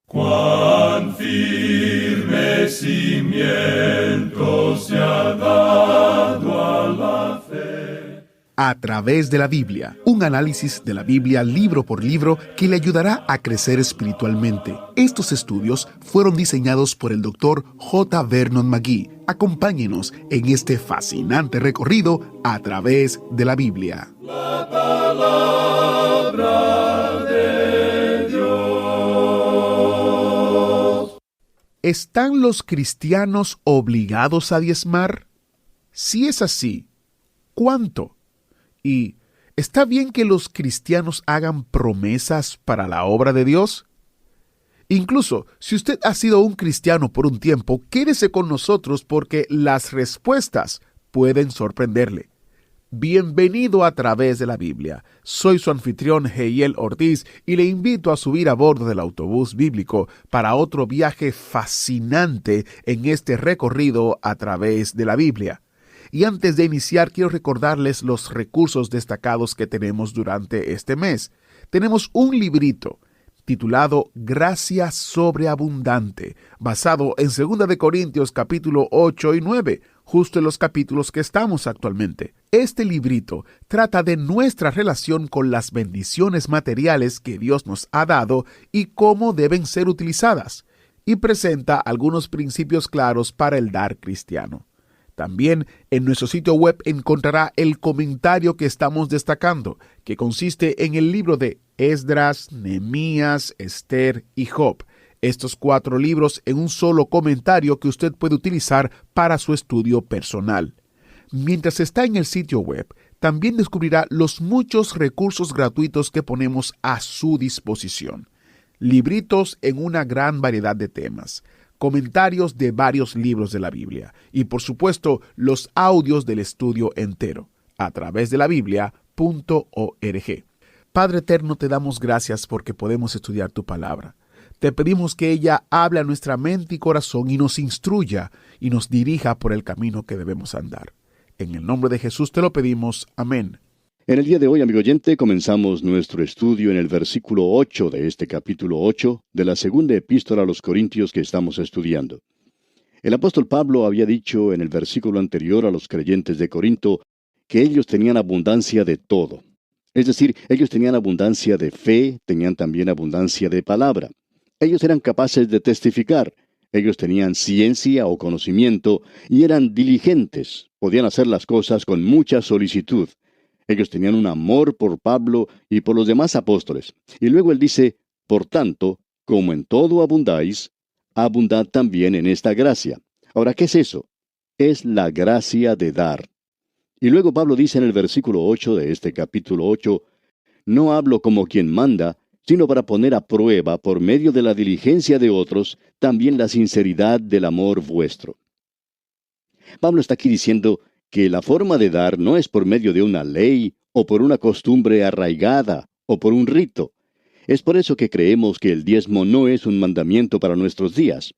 Cuán firme cimiento se ha dado a la fe. A través de la Biblia, un análisis de la Biblia libro por libro que le ayudará a crecer espiritualmente. Estos estudios fueron diseñados por el Dr. J. Vernon McGee. Acompáñenos en este fascinante recorrido a través de la Biblia. La palabra de Dios. ¿Están los cristianos obligados a diezmar? Si es así, ¿cuánto? ¿Y está bien que los cristianos hagan promesas para la obra de Dios? Incluso, si usted ha sido un cristiano por un tiempo, quédese con nosotros porque las respuestas pueden sorprenderle. Bienvenido a través de la Biblia. Soy su anfitrión Heiel Ortiz y le invito a subir a bordo del autobús bíblico para otro viaje fascinante en este recorrido a través de la Biblia. Y antes de iniciar, quiero recordarles los recursos destacados que tenemos durante este mes. Tenemos un librito titulado Gracia Sobreabundante, basado en 2 de Corintios capítulo 8 y 9, justo en los capítulos que estamos actualmente. Este librito trata de nuestra relación con las bendiciones materiales que Dios nos ha dado y cómo deben ser utilizadas, y presenta algunos principios claros para el dar cristiano. También en nuestro sitio web encontrará el comentario que estamos destacando, que consiste en el libro de Esdras, Nehemías, Esther y Job. Estos 4 libros en un solo comentario que usted puede utilizar para su estudio personal. Mientras está en el sitio web, también descubrirá los muchos recursos gratuitos que ponemos a su disposición. Libritos en una gran variedad de temas, comentarios de varios libros de la Biblia y, por supuesto, los audios del estudio entero a través de la Biblia.org. Padre eterno, te damos gracias porque podemos estudiar tu palabra. Te pedimos que ella hable a nuestra mente y corazón y nos instruya y nos dirija por el camino que debemos andar. En el nombre de Jesús te lo pedimos. Amén. En el día de hoy, amigo oyente, comenzamos nuestro estudio en el versículo 8 de este capítulo 8 de la segunda epístola a los Corintios que estamos estudiando. El apóstol Pablo había dicho en el versículo anterior a los creyentes de Corinto que ellos tenían abundancia de todo. Es decir, ellos tenían abundancia de fe, tenían también abundancia de palabra. Ellos eran capaces de testificar. Ellos tenían ciencia o conocimiento y eran diligentes. Podían hacer las cosas con mucha solicitud. Ellos tenían un amor por Pablo y por los demás apóstoles. Y luego él dice, por tanto, como en todo abundáis, abundad también en esta gracia. Ahora, ¿qué es eso? Es la gracia de dar. Y luego Pablo dice en el versículo 8 de este capítulo 8, no hablo como quien manda, sino para poner a prueba, por medio de la diligencia de otros, también la sinceridad del amor vuestro. Pablo está aquí diciendo que la forma de dar no es por medio de una ley, o por una costumbre arraigada, o por un rito. Es por eso que creemos que el diezmo no es un mandamiento para nuestros días.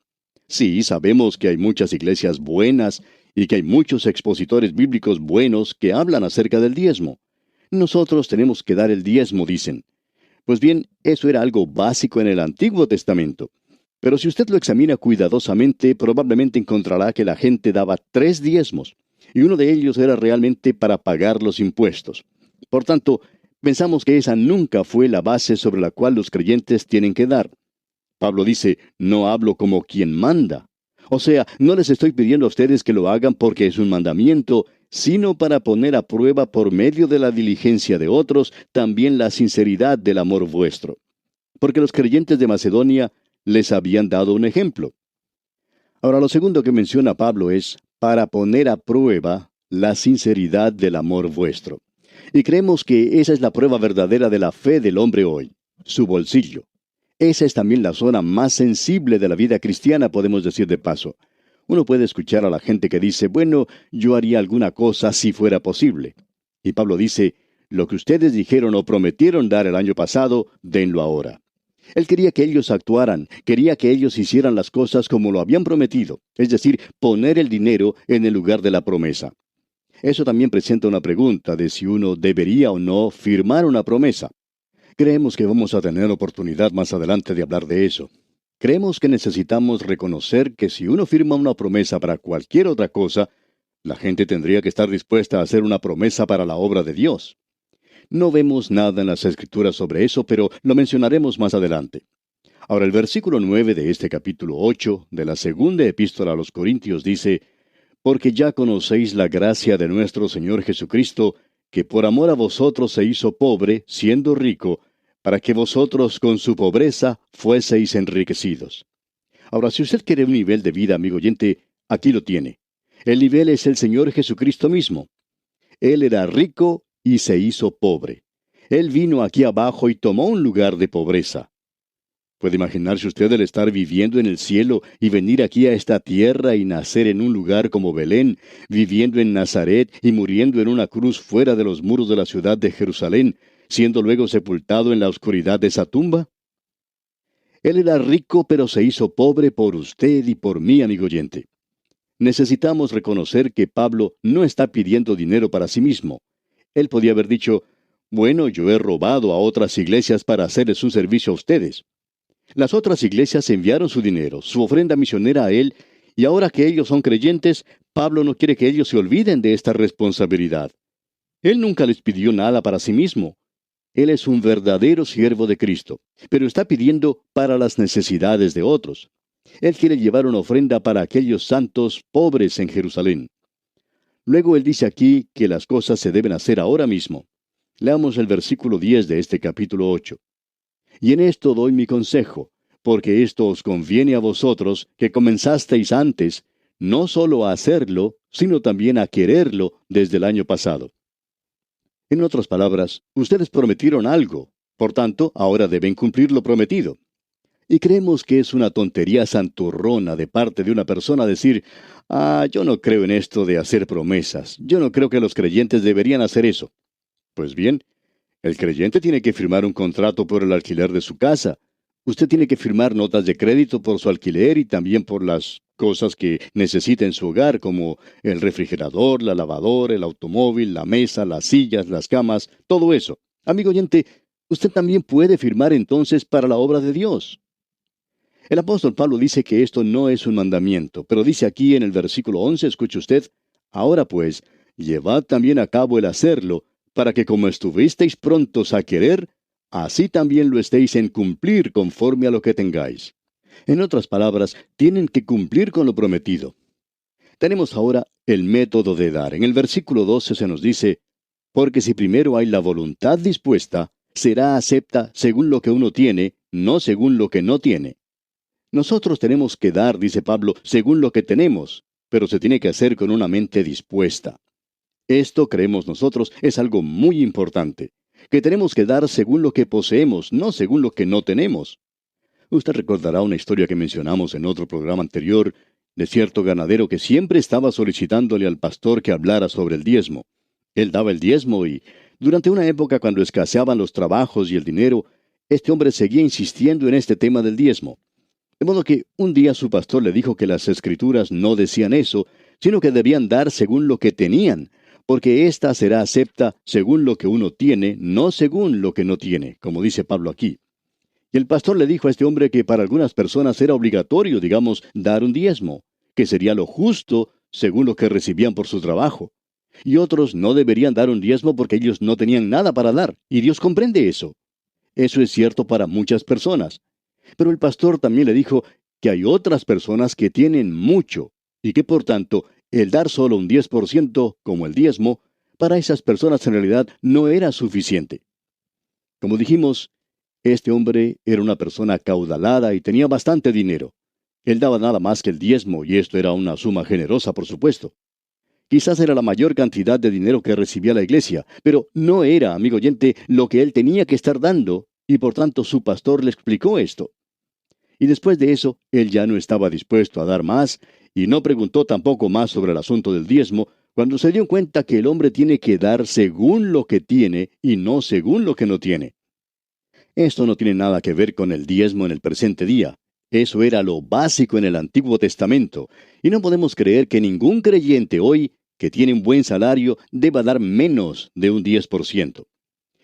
Sí, sabemos que hay muchas iglesias buenas, y que hay muchos expositores bíblicos buenos que hablan acerca del diezmo. Nosotros tenemos que dar el diezmo, dicen. Pues bien, eso era algo básico en el Antiguo Testamento. Pero si usted lo examina cuidadosamente, probablemente encontrará que la gente daba 3 diezmos, y uno de ellos era realmente para pagar los impuestos. Por tanto, pensamos que esa nunca fue la base sobre la cual los creyentes tienen que dar. Pablo dice, no hablo como quien manda. O sea, no les estoy pidiendo a ustedes que lo hagan porque es un mandamiento, sino para poner a prueba por medio de la diligencia de otros, también la sinceridad del amor vuestro. Porque los creyentes de Macedonia les habían dado un ejemplo. Ahora, lo segundo que menciona Pablo es, para poner a prueba la sinceridad del amor vuestro. Y creemos que esa es la prueba verdadera de la fe del hombre hoy, su bolsillo. Esa es también la zona más sensible de la vida cristiana, podemos decir de paso. Uno puede escuchar a la gente que dice, bueno, yo haría alguna cosa si fuera posible. Y Pablo dice, lo que ustedes dijeron o prometieron dar el año pasado, denlo ahora. Él quería que ellos actuaran, quería que ellos hicieran las cosas como lo habían prometido, es decir, poner el dinero en el lugar de la promesa. Eso también presenta una pregunta de si uno debería o no firmar una promesa. Creemos que vamos a tener oportunidad más adelante de hablar de eso. Creemos que necesitamos reconocer que si uno firma una promesa para cualquier otra cosa, la gente tendría que estar dispuesta a hacer una promesa para la obra de Dios. No vemos nada en las Escrituras sobre eso, pero lo mencionaremos más adelante. Ahora, el versículo 9 de este capítulo 8 de la segunda epístola a los Corintios dice: Porque ya conocéis la gracia de nuestro Señor Jesucristo, que por amor a vosotros se hizo pobre, siendo rico, para que vosotros con su pobreza fueseis enriquecidos. Ahora, si usted quiere un nivel de vida, amigo oyente, aquí lo tiene. El nivel es el Señor Jesucristo mismo. Él era rico y se hizo pobre. Él vino aquí abajo y tomó un lugar de pobreza. ¿Puede imaginarse usted el estar viviendo en el cielo y venir aquí a esta tierra y nacer en un lugar como Belén, viviendo en Nazaret y muriendo en una cruz fuera de los muros de la ciudad de Jerusalén, siendo luego sepultado en la oscuridad de esa tumba? Él era rico, pero se hizo pobre por usted y por mí, amigo oyente. Necesitamos reconocer que Pablo no está pidiendo dinero para sí mismo. Él podía haber dicho: bueno, yo he robado a otras iglesias para hacerles un servicio a ustedes. Las otras iglesias enviaron su dinero, su ofrenda misionera a él, y ahora que ellos son creyentes, Pablo no quiere que ellos se olviden de esta responsabilidad. Él nunca les pidió nada para sí mismo. Él es un verdadero siervo de Cristo, pero está pidiendo para las necesidades de otros. Él quiere llevar una ofrenda para aquellos santos pobres en Jerusalén. Luego él dice aquí que las cosas se deben hacer ahora mismo. Leamos el versículo 10 de este capítulo 8. Y en esto doy mi consejo, porque esto os conviene a vosotros, que comenzasteis antes, no solo a hacerlo, sino también a quererlo desde el año pasado. En otras palabras, ustedes prometieron algo, por tanto, ahora deben cumplir lo prometido. Y creemos que es una tontería santurrona de parte de una persona decir: yo no creo en esto de hacer promesas, yo no creo que los creyentes deberían hacer eso. Pues bien, el creyente tiene que firmar un contrato por el alquiler de su casa. Usted tiene que firmar notas de crédito por su alquiler y también por las cosas que necesita en su hogar, como el refrigerador, la lavadora, el automóvil, la mesa, las sillas, las camas, todo eso. Amigo oyente, usted también puede firmar entonces para la obra de Dios. El apóstol Pablo dice que esto no es un mandamiento, pero dice aquí en el versículo 11, escuche usted: ahora pues, llevad también a cabo el hacerlo, para que como estuvisteis prontos a querer, así también lo estéis en cumplir conforme a lo que tengáis. En otras palabras, tienen que cumplir con lo prometido. Tenemos ahora el método de dar. En el versículo 12 se nos dice: porque si primero hay la voluntad dispuesta, será acepta según lo que uno tiene, no según lo que no tiene. Nosotros tenemos que dar, dice Pablo, según lo que tenemos, pero se tiene que hacer con una mente dispuesta. Esto, creemos nosotros, es algo muy importante, que tenemos que dar según lo que poseemos, no según lo que no tenemos. Usted recordará una historia que mencionamos en otro programa anterior, de cierto ganadero que siempre estaba solicitándole al pastor que hablara sobre el diezmo. Él daba el diezmo y, durante una época cuando escaseaban los trabajos y el dinero, este hombre seguía insistiendo en este tema del diezmo. De modo que un día su pastor le dijo que las Escrituras no decían eso, sino que debían dar según lo que tenían, porque ésta será acepta según lo que uno tiene, no según lo que no tiene, como dice Pablo aquí. Y el pastor le dijo a este hombre que para algunas personas era obligatorio, digamos, dar un diezmo, que sería lo justo según lo que recibían por su trabajo. Y otros no deberían dar un diezmo porque ellos no tenían nada para dar, y Dios comprende eso. Eso es cierto para muchas personas. Pero el pastor también le dijo que hay otras personas que tienen mucho, y que por tanto, el dar solo un 10%, como el diezmo, para esas personas en realidad no era suficiente. Como dijimos, este hombre era una persona acaudalada y tenía bastante dinero. Él daba nada más que el diezmo, y esto era una suma generosa, por supuesto. Quizás era la mayor cantidad de dinero que recibía la iglesia, pero no era, amigo oyente, lo que él tenía que estar dando, y por tanto su pastor le explicó esto. Y después de eso, él ya no estaba dispuesto a dar más, y no preguntó tampoco más sobre el asunto del diezmo, cuando se dio cuenta que el hombre tiene que dar según lo que tiene y no según lo que no tiene. Esto no tiene nada que ver con el diezmo en el presente día. Eso era lo básico en el Antiguo Testamento, y no podemos creer que ningún creyente hoy, que tiene un buen salario, deba dar menos de un 10%.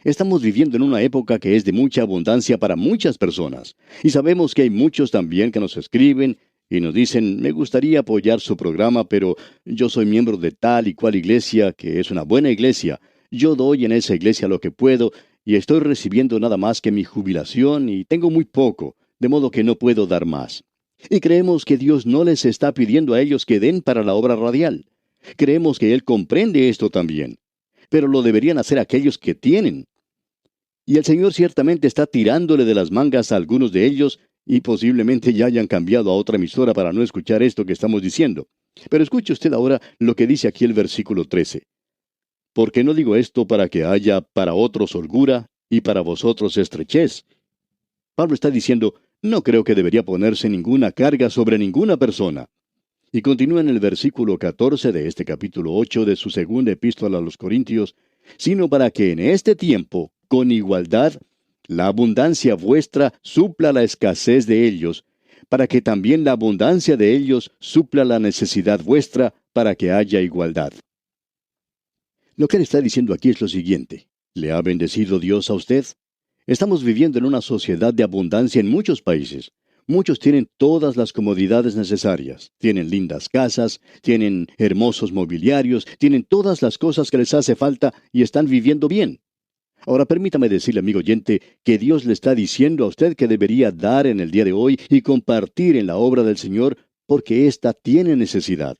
Estamos viviendo en una época que es de mucha abundancia para muchas personas. Y sabemos que hay muchos también que nos escriben y nos dicen, me gustaría apoyar su programa, pero yo soy miembro de tal y cual iglesia, que es una buena iglesia. Yo doy en esa iglesia lo que puedo y estoy recibiendo nada más que mi jubilación y tengo muy poco, de modo que no puedo dar más. Y creemos que Dios no les está pidiendo a ellos que den para la obra radial. Creemos que Él comprende esto también. Pero lo deberían hacer aquellos que tienen. Y el Señor ciertamente está tirándole de las mangas a algunos de ellos y posiblemente ya hayan cambiado a otra emisora para no escuchar esto que estamos diciendo. Pero escuche usted ahora lo que dice aquí el versículo 13. Porque no digo esto para que haya para otros holgura y para vosotros estrechez. Pablo está diciendo, no creo que debería ponerse ninguna carga sobre ninguna persona. Y continúa en el versículo 14 de este capítulo 8 de su segunda epístola a los Corintios, sino para que en este tiempo, con igualdad, la abundancia vuestra supla la escasez de ellos, para que también la abundancia de ellos supla la necesidad vuestra, para que haya igualdad. Lo que él está diciendo aquí es lo siguiente. ¿Le ha bendecido Dios a usted? Estamos viviendo en una sociedad de abundancia en muchos países. Muchos tienen todas las comodidades necesarias. Tienen lindas casas, tienen hermosos mobiliarios, tienen todas las cosas que les hace falta y están viviendo bien. Ahora permítame decirle, amigo oyente, que Dios le está diciendo a usted que debería dar en el día de hoy y compartir en la obra del Señor, porque ésta tiene necesidad.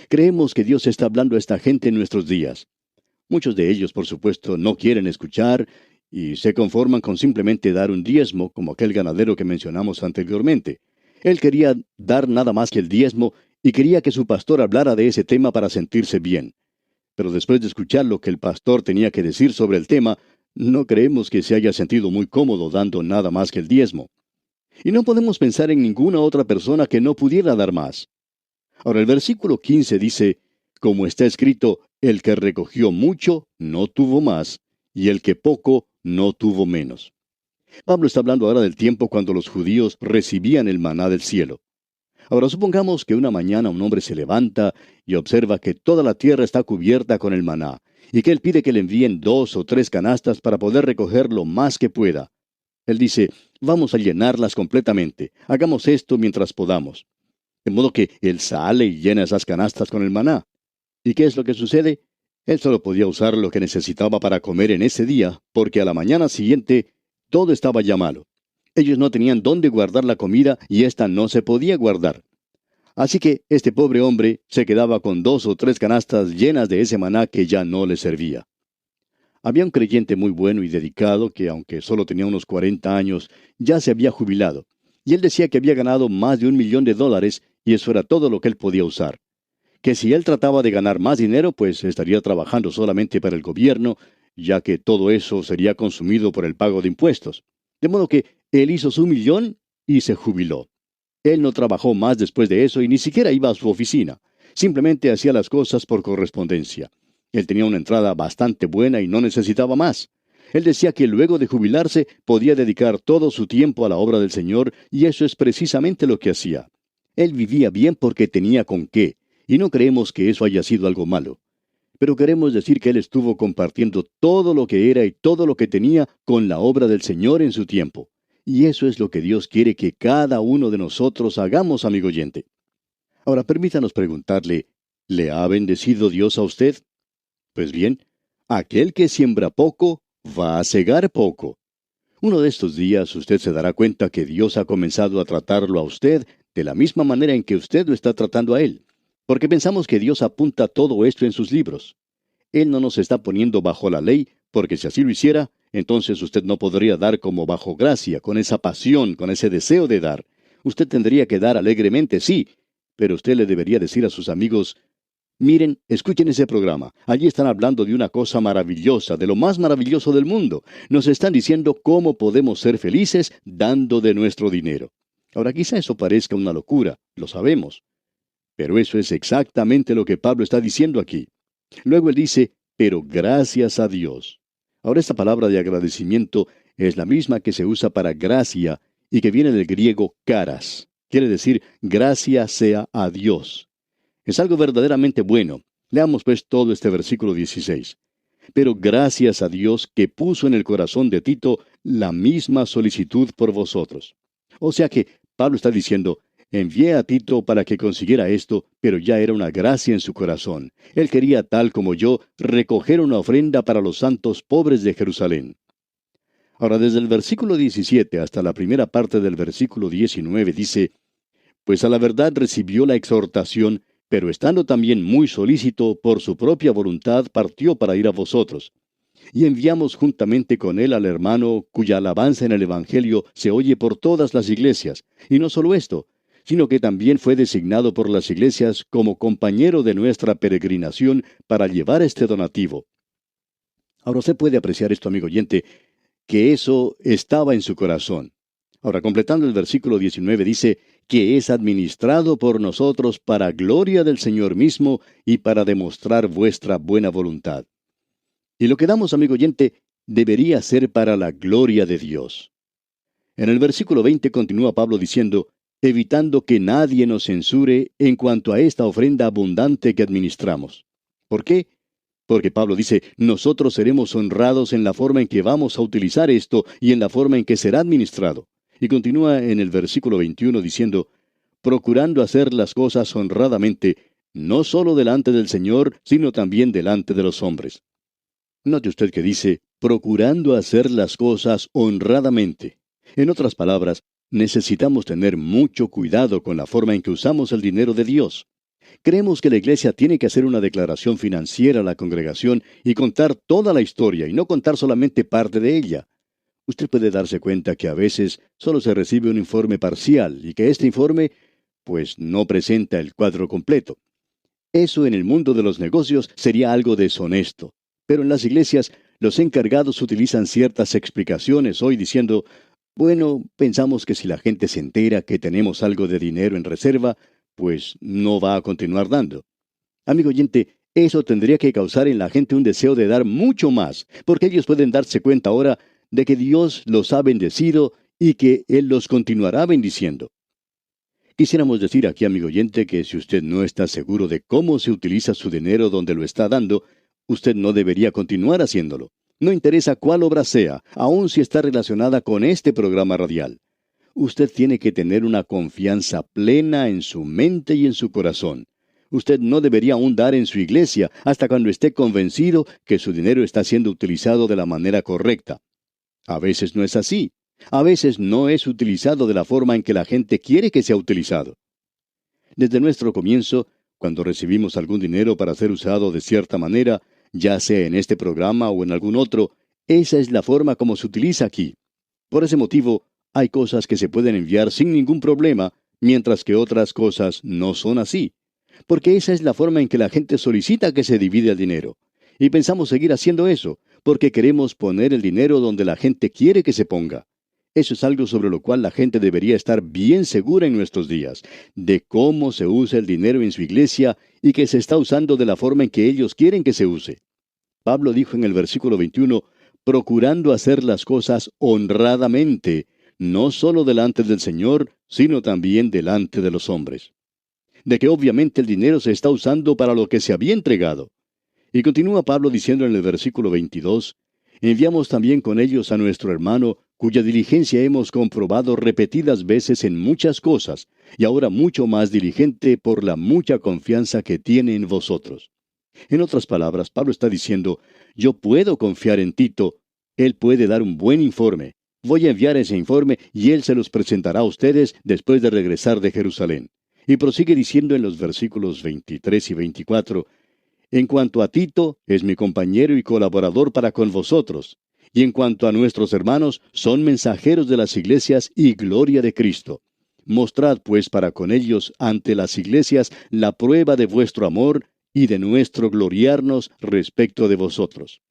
Creemos que Dios está hablando a esta gente en nuestros días. Muchos de ellos, por supuesto, no quieren escuchar y se conforman con simplemente dar un diezmo, como aquel ganadero que mencionamos anteriormente. Él quería dar nada más que el diezmo y quería que su pastor hablara de ese tema para sentirse bien. Pero después de escuchar lo que el pastor tenía que decir sobre el tema, no creemos que se haya sentido muy cómodo dando nada más que el diezmo. Y no podemos pensar en ninguna otra persona que no pudiera dar más. Ahora el versículo 15 dice, como está escrito, el que recogió mucho no tuvo más, y el que poco no tuvo menos. Pablo está hablando ahora del tiempo cuando los judíos recibían el maná del cielo. Ahora supongamos que una mañana un hombre se levanta y observa que toda la tierra está cubierta con el maná, y que él pide que le envíen 2 o 3 canastas para poder recoger lo más que pueda. Él dice, vamos a llenarlas completamente, hagamos esto mientras podamos. De modo que él sale y llena esas canastas con el maná. ¿Y qué es lo que sucede? Él solo podía usar lo que necesitaba para comer en ese día, porque a la mañana siguiente todo estaba ya malo. Ellos no tenían dónde guardar la comida y ésta no se podía guardar. Así que este pobre hombre se quedaba con 2 o 3 canastas llenas de ese maná que ya no le servía. Había un creyente muy bueno y dedicado que, aunque solo tenía unos 40 años, ya se había jubilado. Y él decía que había ganado más de $1,000,000 y eso era todo lo que él podía usar. Que si él trataba de ganar más dinero, pues estaría trabajando solamente para el gobierno, ya que todo eso sería consumido por el pago de impuestos. De modo que él hizo su $1,000,000 y se jubiló. Él no trabajó más después de eso y ni siquiera iba a su oficina. Simplemente hacía las cosas por correspondencia. Él tenía una entrada bastante buena y no necesitaba más. Él decía que luego de jubilarse podía dedicar todo su tiempo a la obra del Señor y eso es precisamente lo que hacía. Él vivía bien porque tenía con qué, y no creemos que eso haya sido algo malo. Pero queremos decir que él estuvo compartiendo todo lo que era y todo lo que tenía con la obra del Señor en su tiempo. Y eso es lo que Dios quiere que cada uno de nosotros hagamos, amigo oyente. Ahora permítanos preguntarle, ¿le ha bendecido Dios a usted? Pues bien, aquel que siembra poco, va a segar poco. Uno de estos días usted se dará cuenta que Dios ha comenzado a tratarlo a usted de la misma manera en que usted lo está tratando a él. Porque pensamos que Dios apunta todo esto en sus libros. Él no nos está poniendo bajo la ley, porque si así lo hiciera, entonces usted no podría dar como bajo gracia, con esa pasión, con ese deseo de dar. Usted tendría que dar alegremente, sí, pero usted le debería decir a sus amigos, miren, escuchen ese programa. Allí están hablando de una cosa maravillosa, de lo más maravilloso del mundo. Nos están diciendo cómo podemos ser felices dando de nuestro dinero. Ahora quizá eso parezca una locura, lo sabemos. Pero eso es exactamente lo que Pablo está diciendo aquí. Luego él dice, pero gracias a Dios. Ahora esta palabra de agradecimiento es la misma que se usa para gracia y que viene del griego caras. Quiere decir, gracia sea a Dios. Es algo verdaderamente bueno. Leamos pues todo este versículo 16. Pero gracias a Dios que puso en el corazón de Tito la misma solicitud por vosotros. O sea que Pablo está diciendo, envié a Tito para que consiguiera esto, pero ya era una gracia en su corazón. Él quería, tal como yo, recoger una ofrenda para los santos pobres de Jerusalén. Ahora, desde el versículo 17 hasta la primera parte del versículo 19 dice, pues a la verdad recibió la exhortación, pero estando también muy solícito, por su propia voluntad partió para ir a vosotros. Y enviamos juntamente con él al hermano, cuya alabanza en el Evangelio se oye por todas las iglesias. Y no solo esto, sino que también fue designado por las iglesias como compañero de nuestra peregrinación para llevar este donativo. Ahora usted puede apreciar esto, amigo oyente, que eso estaba en su corazón. Ahora, completando el versículo 19, dice, que es administrado por nosotros para gloria del Señor mismo y para demostrar vuestra buena voluntad. Y lo que damos, amigo oyente, debería ser para la gloria de Dios. En el versículo 20 continúa Pablo diciendo, evitando que nadie nos censure en cuanto a esta ofrenda abundante que administramos. ¿Por qué? Porque Pablo dice, nosotros seremos honrados en la forma en que vamos a utilizar esto y en la forma en que será administrado. Y continúa en el versículo 21 diciendo, procurando hacer las cosas honradamente, no solo delante del Señor, sino también delante de los hombres. Note usted que dice, procurando hacer las cosas honradamente. En otras palabras, necesitamos tener mucho cuidado con la forma en que usamos el dinero de Dios. Creemos que la iglesia tiene que hacer una declaración financiera a la congregación y contar toda la historia y no contar solamente parte de ella. Usted puede darse cuenta que a veces solo se recibe un informe parcial y que este informe, pues, no presenta el cuadro completo. Eso en el mundo de los negocios sería algo deshonesto. Pero en las iglesias, los encargados utilizan ciertas explicaciones hoy diciendo, bueno, pensamos que si la gente se entera que tenemos algo de dinero en reserva, pues no va a continuar dando. Amigo oyente, eso tendría que causar en la gente un deseo de dar mucho más, porque ellos pueden darse cuenta ahora de que Dios los ha bendecido y que Él los continuará bendiciendo. Quisiéramos decir aquí, amigo oyente, que si usted no está seguro de cómo se utiliza su dinero donde lo está dando, usted no debería continuar haciéndolo. No interesa cuál obra sea, aun si está relacionada con este programa radial. Usted tiene que tener una confianza plena en su mente y en su corazón. Usted no debería aún dar en su iglesia hasta cuando esté convencido que su dinero está siendo utilizado de la manera correcta. A veces no es así. A veces no es utilizado de la forma en que la gente quiere que sea utilizado. Desde nuestro comienzo, cuando recibimos algún dinero para ser usado de cierta manera, ya sea en este programa o en algún otro, esa es la forma como se utiliza aquí. Por ese motivo, hay cosas que se pueden enviar sin ningún problema, mientras que otras cosas no son así. Porque esa es la forma en que la gente solicita que se divida el dinero. Y pensamos seguir haciendo eso, porque queremos poner el dinero donde la gente quiere que se ponga. Eso es algo sobre lo cual la gente debería estar bien segura en nuestros días, de cómo se usa el dinero en su iglesia y que se está usando de la forma en que ellos quieren que se use. Pablo dijo en el versículo 21, procurando hacer las cosas honradamente, no solo delante del Señor, sino también delante de los hombres. De que obviamente el dinero se está usando para lo que se había entregado. Y continúa Pablo diciendo en el versículo 22, enviamos también con ellos a nuestro hermano, cuya diligencia hemos comprobado repetidas veces en muchas cosas, y ahora mucho más diligente por la mucha confianza que tiene en vosotros. En otras palabras, Pablo está diciendo, yo puedo confiar en Tito, él puede dar un buen informe. Voy a enviar ese informe y él se los presentará a ustedes después de regresar de Jerusalén. Y prosigue diciendo en los versículos 23 y 24, en cuanto a Tito, es mi compañero y colaborador para con vosotros. Y en cuanto a nuestros hermanos, son mensajeros de las iglesias y gloria de Cristo. Mostrad pues para con ellos ante las iglesias la prueba de vuestro amor y de nuestro gloriarnos respecto de vosotros.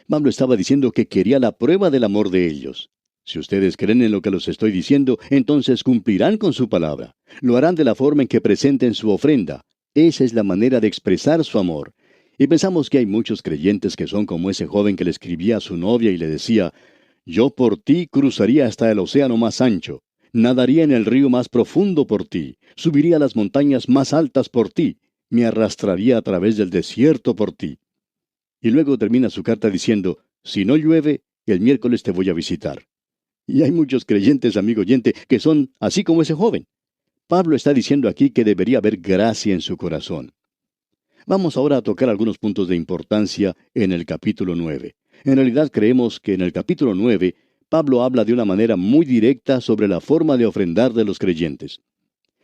Pablo estaba diciendo que quería la prueba del amor de ellos. Si ustedes creen en lo que les estoy diciendo, entonces cumplirán con su palabra. Lo harán de la forma en que presenten su ofrenda. Esa es la manera de expresar su amor. Y pensamos que hay muchos creyentes que son como ese joven que le escribía a su novia y le decía, yo por ti cruzaría hasta el océano más ancho, nadaría en el río más profundo por ti, subiría a las montañas más altas por ti, me arrastraría a través del desierto por ti. Y luego termina su carta diciendo, si no llueve, el miércoles te voy a visitar. Y hay muchos creyentes, amigo oyente, que son así como ese joven. Pablo está diciendo aquí que debería haber gracia en su corazón. Vamos ahora a tocar algunos puntos de importancia en el capítulo 9. En realidad creemos que en el capítulo 9, Pablo habla de una manera muy directa sobre la forma de ofrendar de los creyentes.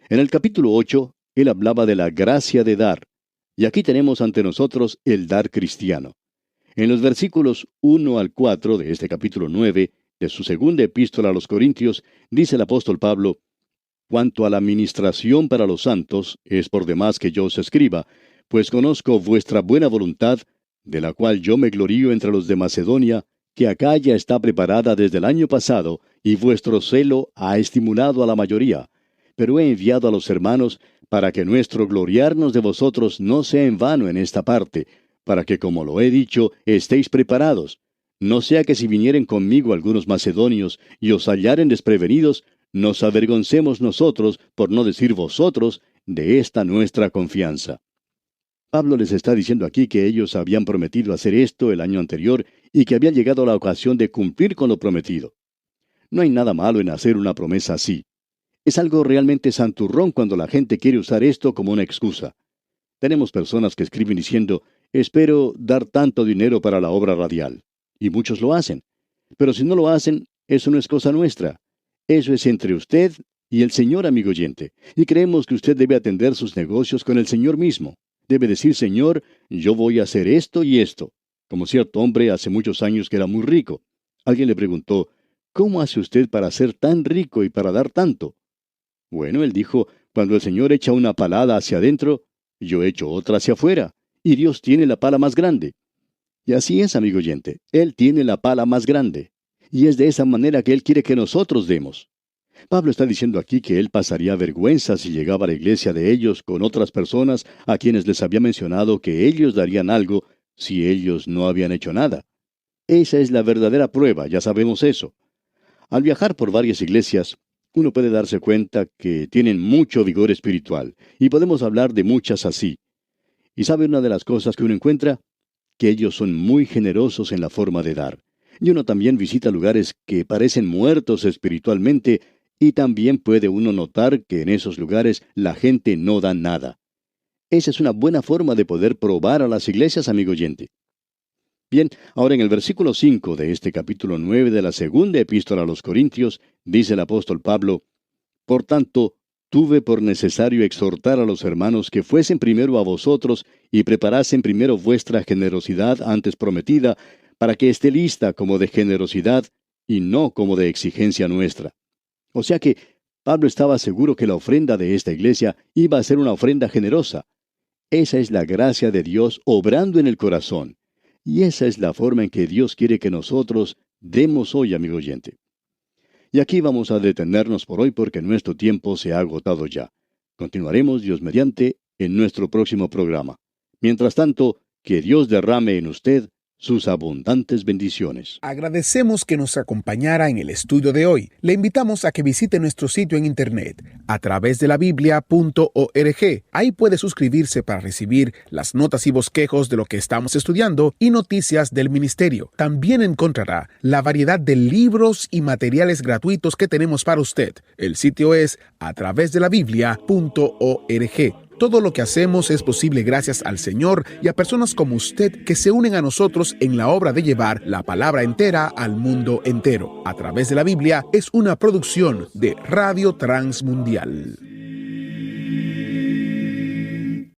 En el capítulo 8, él hablaba de la gracia de dar. Y aquí tenemos ante nosotros el dar cristiano. En los versículos 1 al 4 de este capítulo 9, de su segunda epístola a los Corintios, dice el apóstol Pablo, cuanto a la ministración para los santos, es por demás que yo os escriba, pues conozco vuestra buena voluntad, de la cual yo me glorío entre los de Macedonia, que acá ya está preparada desde el año pasado, y vuestro celo ha estimulado a la mayoría. Pero he enviado a los hermanos para que nuestro gloriarnos de vosotros no sea en vano en esta parte, para que, como lo he dicho, estéis preparados. No sea que si vinieren conmigo algunos macedonios y os hallaren desprevenidos, nos avergoncemos nosotros, por no decir vosotros, de esta nuestra confianza. Pablo les está diciendo aquí que ellos habían prometido hacer esto el año anterior y que había llegado la ocasión de cumplir con lo prometido. No hay nada malo en hacer una promesa así. Es algo realmente santurrón cuando la gente quiere usar esto como una excusa. Tenemos personas que escriben diciendo, espero dar tanto dinero para la obra radial. Y muchos lo hacen. Pero si no lo hacen, eso no es cosa nuestra. Eso es entre usted y el Señor, amigo oyente. Y creemos que usted debe atender sus negocios con el Señor mismo. Debe decir, Señor, yo voy a hacer esto y esto. Como cierto hombre hace muchos años que era muy rico. Alguien le preguntó, ¿cómo hace usted para ser tan rico y para dar tanto? Bueno, él dijo, cuando el Señor echa una palada hacia adentro, yo echo otra hacia afuera, y Dios tiene la pala más grande. Y así es, amigo oyente, Él tiene la pala más grande. Y es de esa manera que Él quiere que nosotros demos. Pablo está diciendo aquí que él pasaría vergüenza si llegaba a la iglesia de ellos con otras personas a quienes les había mencionado que ellos darían algo si ellos no habían hecho nada. Esa es la verdadera prueba, ya sabemos eso. Al viajar por varias iglesias, uno puede darse cuenta que tienen mucho vigor espiritual, y podemos hablar de muchas así. ¿Y sabe una de las cosas que uno encuentra? Que ellos son muy generosos en la forma de dar. Y uno también visita lugares que parecen muertos espiritualmente, y también puede uno notar que en esos lugares la gente no da nada. Esa es una buena forma de poder probar a las iglesias, amigo oyente. Bien, ahora en el versículo 5 de este capítulo 9 de la segunda epístola a los Corintios, dice el apóstol Pablo, por tanto, tuve por necesario exhortar a los hermanos que fuesen primero a vosotros y preparasen primero vuestra generosidad antes prometida, para que esté lista como de generosidad y no como de exigencia nuestra. O sea que Pablo estaba seguro que la ofrenda de esta iglesia iba a ser una ofrenda generosa. Esa es la gracia de Dios obrando en el corazón. Y esa es la forma en que Dios quiere que nosotros demos hoy, amigo oyente. Y aquí vamos a detenernos por hoy porque nuestro tiempo se ha agotado ya. Continuaremos, Dios mediante, en nuestro próximo programa. Mientras tanto, que Dios derrame en usted sus abundantes bendiciones. Agradecemos que nos acompañara en el estudio de hoy. Le invitamos a que visite nuestro sitio en internet a través de la biblia.org. Ahí puede suscribirse para recibir las notas y bosquejos de lo que estamos estudiando y noticias del ministerio. También encontrará la variedad de libros y materiales gratuitos que tenemos para usted. El sitio es a través de la biblia.org. Todo lo que hacemos es posible gracias al Señor y a personas como usted que se unen a nosotros en la obra de llevar la palabra entera al mundo entero. A través de la Biblia es una producción de Radio Transmundial.